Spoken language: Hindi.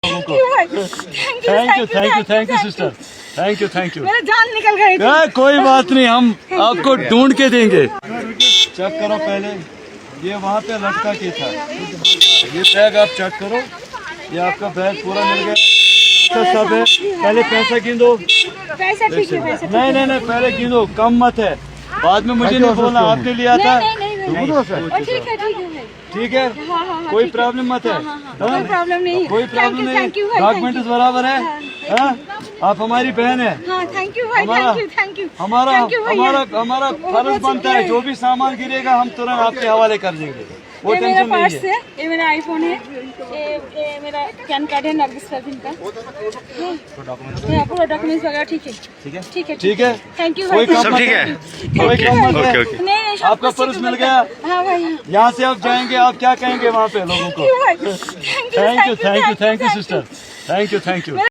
Thank you sister, thank you. मेरा जान निकल गई थी। कोई बात नहीं, हम आपको ढूंढ के देंगे। चेक करो पहले, ये वहाँ पे लटका के था। ये बैग आप चेक करो, ये आपका बैग पूरा मिल गया। सब है, पहले पैसा गिन दो। पैसा ठीक है, पैसा नहीं, पहले गिन दो, कम मत है। बाद में मुझे नहीं बोलना आपने लिया था। ठीक है, कोई प्रॉब्लम मत है। कोई प्रॉब्लम नहीं, कोई प्रॉब्लम नहीं, डॉक्यूमेंट बराबर है। आप हमारी बहन है। थैंक यू भाई, थैंक यू। हमारा फर्ज बनता है, जो भी सामान गिरेगा हम तुरंत आपके हवाले कर देंगे, वो ये मेरा टेंशन नहीं पर्स है। है, ये मेरा आईफोन है, ये मेरा पैन कार्ड है नरगिस परवीन का। पूरा डॉक्यूमेंट्स वगैरह ठीक है। ठीक है, थैंक यू कोई भाई। सब ठीक है, कोई कम मत है। नहीं, आपका पर्स मिल गया। हाँ भाई, यहाँ से आप जाएंगे, आप क्या कहेंगे वहाँ पे लोगों को? Thank you sister, thank you.